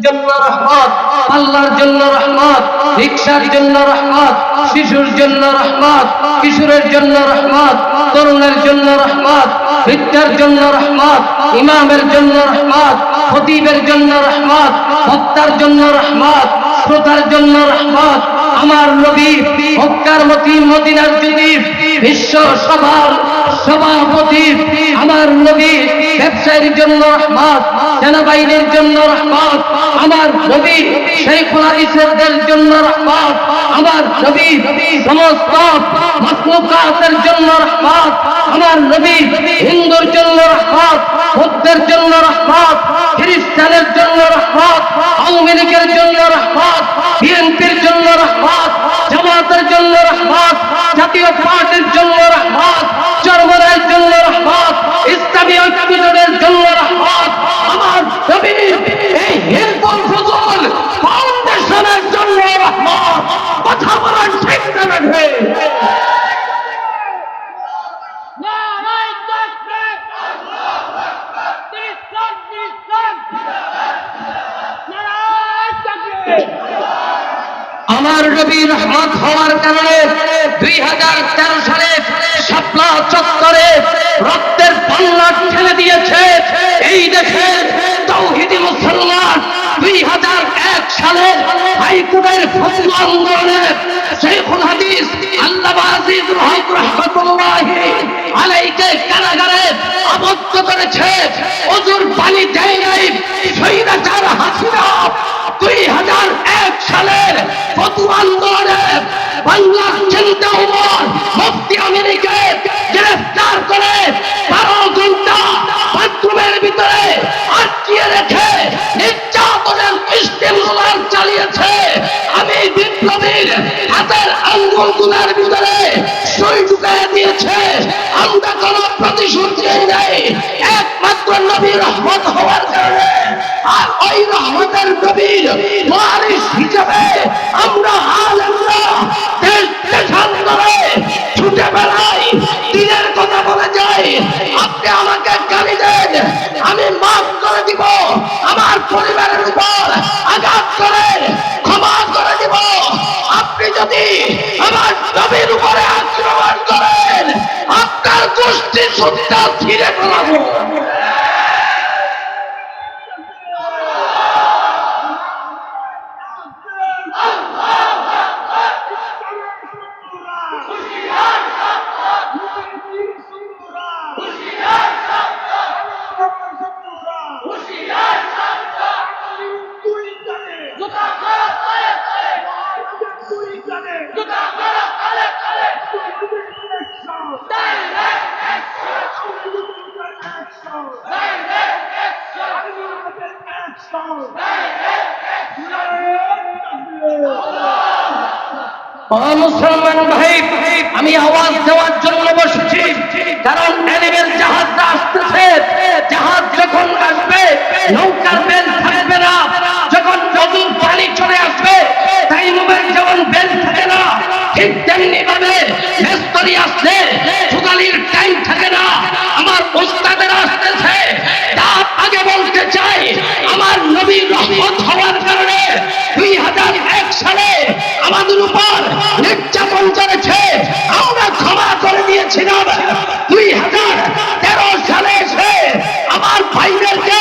জন্য রহমত, আল্লাহর জন্য রহমত, রিকশার জন্য রহমত, শিশুর জন্য রহমত, কিশোরের জন্য রহমত, তরুণের জন্য রহমত, বৃদ্ধের জন্য রহমত, ইমামের জন্য রহমত, খতিবের জন্য রহমত, বক্তার জন্য রহমত, শ্রোতার জন্য রহমত। আমার নবী মক্কার মদিনার যদি বিশ্ব সভার সভাপতি, আমার নবী ব্যবসায়ীর জন্য রহমত, সেনাবাহিনীর জন্য রহমত, আমার নবী শাইখুল হাদিসদের জন্য রহমত, আমার নবী সমস্ত মাখলুকাতের জন্য রহমত, আমার নবী হিন্দুর জন্য রহমত, বৌদ্ধের জন্য রহমত, খ্রিস্টানের জন্য রহমত, আওয়ামী লীগের জন্য রহমত, বিএনপির জন্য রহমত, জামাতের জন্য রহমত, জাতীয় পার্টির জন্য রহমত, চরমনের জন্য রহমত, ইসলামী ঐক্যজোটের জন্য রহমত। আমার নবী এই হিলফুল ফুজুল ফাউন্ডেশনের জন্য রহমত। কথা বলার ঠিক না রাখে। আমার নবী রহমত হওয়ার কারণে 2013 সালে শাপলা চত্বরে রক্তের পাল্লা ঠেলে দিয়েছে এই দেশের তাওহীদি মুসলমান। 2001 সালে হাইকোর্টের ফতোয়া আন্দোলনে শাইখুল হাদিস আল্লামা আজিজুল হক রাহমাতুল্লাহি আলাইহি কারাগারে আবদ্ধ করেছে। ওজুর পানি দেয় নাই স্বৈরাচার হাসিনা। 2001 সালের ফতোয়া আন্দোলনে বাংলার চিন্তা ওমর মুফতি আমিনকে গ্রেফতার করে 12 ঘন্টা বাথরুমের ভিতরে আটকিয়ে রেখে নির্যাতনের ইস্তেমলার চালিয়েছে। আমি বিপ্লবীর হাতের আঙ্গুলগুলোর ভিতরে সুই ঢুকিয়ে দিয়েছে। আমরা কোনো প্রতিশোধ নেই, একমাত্র নবী রহমত হওয়ার কারণে। আর ওই রহমতের নবীর ওয়ারিস হিসেবে আমরা আলেমরা দেশ দেশান্তরে ছুটে বেড়াই, দিনের কথা বলে যাই। আপনি আমাকে গালি দেন, আমি মাফ করে দিব। আমার পরিবারের উপর আঘাত করে ক্ষমা করে দিব। আপনি যদি আমার নবীর উপরে আক্রমণ করেন, আপনার গোষ্ঠী সত্তা ছিঁড়ে ফেলাবো। মুসলমান ভাই, আমি আওয়াজ দেওয়ার জন্য বসেছি, কারণ এনিমেল জাহাজটা আসতেছে। জাহাজ যখন আসবে নৌকার বেল থাকবে না। যখন নদীর পানি চলে আসবে তাইমুমের যেমন বেল থাকে না, ঠিক তেমনি ভাবে মেস্তরি আসলে সুগালির টাইম থাকে না। আমার ওস্তাদের আসতেছে। তার আগে বলতে চাই, আমার নবী রহমত হওয়ার কারণে 2001 সালে আমাদের উপর নির্যাতন করেছে, আমরা ক্ষমা করে দিয়েছিলাম। 2013 সালে এসে আমার ভাইদেরকে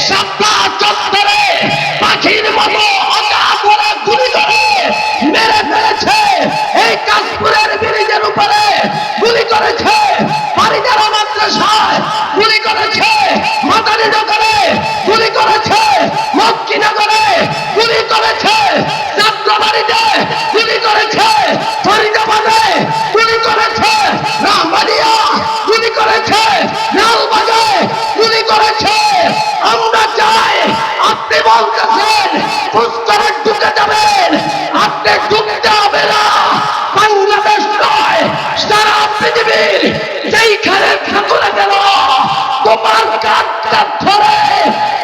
শাপলা চত্বরে পাখির মতো হত্যা করে গুলি করে মেরে ফেলেছে। এই কাশপুরের ব্রিজের উপরে গুলি করেছে, বারিদারা মাদ্রাসায় গুলি করেছে, মাদারী নগরে গুলি করেছে, মক্কিনগরে গুলি করেছে, যাত্রাবাড়িতে গুলি করেছে, ফরিদাবাদে গুলি করেছে, রাহমানিয়া গুলি করেছে, লালবাগে গুলি করেছে। আমরা চাই, আপনি বলতেছেন পুষ্করে ঢুকে যাবেন, আপনি ঢুকতে হবে না। বাংলাদেশ নয়, সারা পৃথিবীর যেইখানে ঠাকুরে গেল তোমার কাঠটা ধরে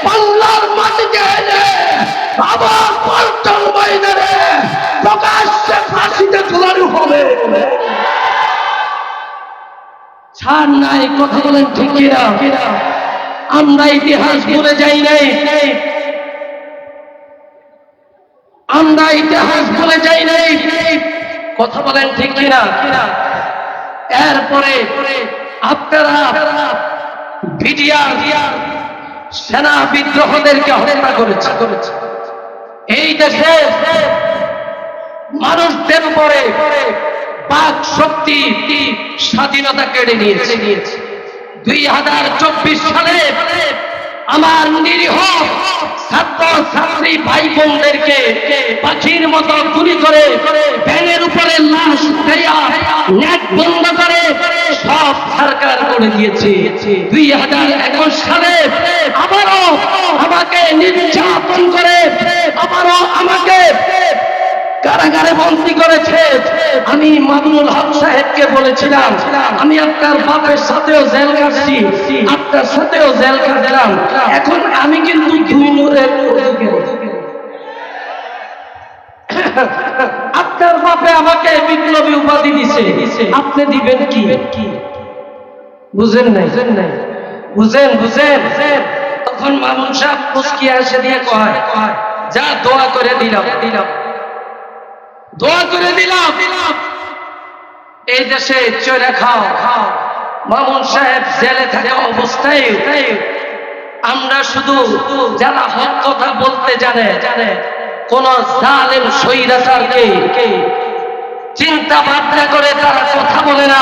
বাংলার মাটিতে এনে আবার পল্টন ময়দানে প্রকাশ্যে ফাঁসিতে ঝুলানো হবে। ছাড় নাই, কথা বলেন ঠিক কিনা? আমরা ইতিহাস ভুলে যাই নাই। আমরা ইতিহাস ভুলে যাই নাই। কথা বলেন ঠিক কিনা? এরপরে আপনারা বিডিআর সেনা বিদ্রোহদেরকে হত্যা করেছে। এই দেশে মানুষদের উপরে বাক শক্তি স্বাধীনতা কেড়ে নিয়েছে। 2024 সালে আমার নিরীহ ছাত্র ছাত্রী ভাই বোনদেরকে পাখির মতো গুলি করে ব্যাঙের উপরে লাশ উঠাইয়া নেট বন্ধ করে সব সরকার করে দিয়েছে। 2021 সালে আবারও আমাকে নির্যাতন করে আবারও আমাকে কারাগারে বন্দী করেছে। আমি মামুনুল হক সাহেবকে বলেছিলাম, আমি আপনার বাপের সাথেও জেল কাটছি, আপনার সাথেও জেল কাটলাম, এখন আমি কিন্তু 2 নূরের আপনার বাপে আমাকে বিপ্লবী উপাধি দিছে, আপনি দিবেন কি? বুঝেন নাই? বুঝেন? তখন মামুন সাহেব মুস্কিয়া এসে দিয়ে কয়, যা দোয়া করে দিলাম। এই দেশে চলে খাও। মামুন সাহেব জেলে থাকা অবস্থায় আমরা শুধু যারা হক কথা বলতে জানে কোন জালেম স্বৈরাচারকে চিন্তা ভাবনা করে তারা কথা বলে না,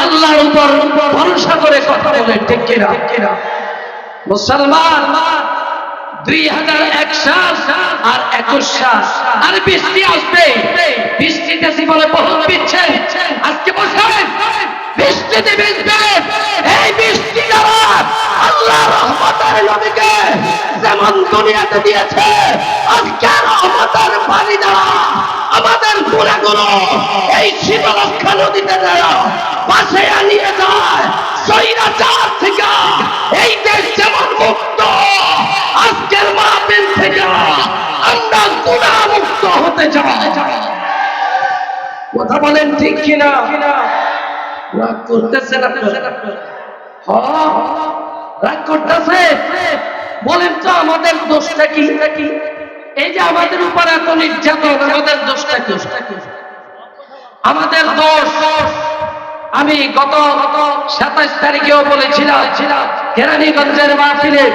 আল্লাহর উপর ভরসা করে কথা বলে। ঠিক কিনা? মুসলমান 2001 সাল আর 21 সাল আর বৃষ্টি আসবে, বৃষ্টিতে জীবনে বহুত বিচ্ছেন, আজকে বসেন বৃষ্টিতে ভিজবে। এই বৃষ্টি দ্বারা আল্লাহ রহমতের নবীকে যেমন দুনিয়াতে দিয়েছে, আজকে রহমতের পানি দ্বারা আমাদের গুণাগুলো এই শীতলক্ষা নদীতে পাশে নিয়ে যায়। স্বৈরাচার থেকে এই দেশ যেমন মুক্ত, আজকের মাহফিল থেকে আমরা গুনাহ মুক্ত হতে চাই। কথা বলেন ঠিক কিনা? রাগ করতেছেন আপনারা? রাগ করতেছে? বলেন তো আমাদের দোষটা কি? এই যে আমাদের উপর এত নির্যাতন, আমাদের দোষটা কি? আমাদের দোষ আমি গত 27 তারিখেও বলেছিলাম কেরানীগঞ্জের মাহফিলে,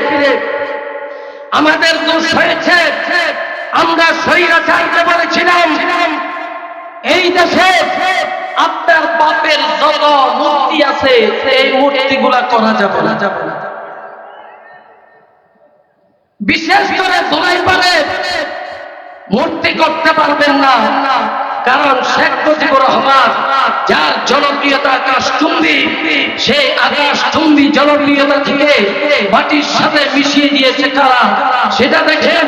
আমাদের দোষ হয়েছে আমরা স্বৈরাচারকে বলেছিলাম এই দেশে আপনার বাপের যত মূর্তি আছে এই মূর্তিগুলা করা যাবে না। বিশেষ করে দোলাই পারে মূর্তি করতে পারবেন না, কারণ শেখ মুজিবুর রহমান যার জনপ্রিয়তা আকাশচুম্বী, সেই আকাশচুম্বী জনপ্রিয়তা থেকে মাটির সাথে মিশিয়ে দিয়েছে কারা? সেটা দেখেন।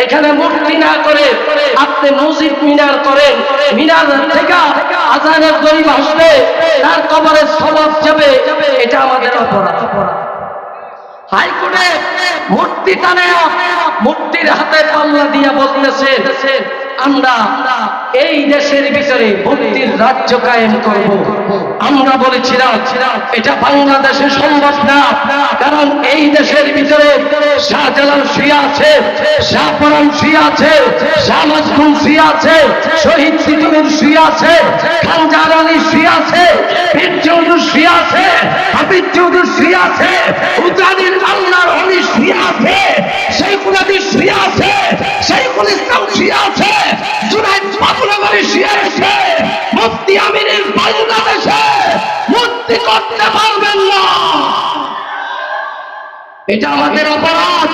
এখানে মূর্তি না করে আপনি মসজিদ মিনার করেন, মিনার থেকে আজানের গরিব আসবে, তার কবরে সওয়াব যাবে, এটা আমাদের অপরাধ। হাইকোর্টে মূর্তি টানে মূর্তির হাতে পাল্লা দিয়া বলতেছেন আমরা এই দেশের ভিতরে ভক্তির রাজ্য কায়েম করব। আমরা বলেছিলাম এটা বাংলাদেশে সম্ভব না, কারণ এই দেশের ভিতরে শাহজালাল শুয়ে আছে, শাহপরান শুয়ে আছে, শাহ মাজলুম শুয়ে আছে, শহীদ সিদ্দিকুর শুয়ে আছে, খানজাহান আলী শুয়ে আছে, পীর চৌধুরী শুয়ে আছে, হাফিজ চৌধুরী শুয়ে আছে, উজানির আল্লাহর অলি শুয়ে আছে, শাইখুল হাদিস শুয়ে আছে, শাইখুল ইসলাম শুয়ে আছে, জুনায়েদ বাবুনগরী শুয়ে আছে, মুফতি আমিনের বাংলাদেশে মুক্তি করতে পারবেন না। এটা আমাদের অপরাধ।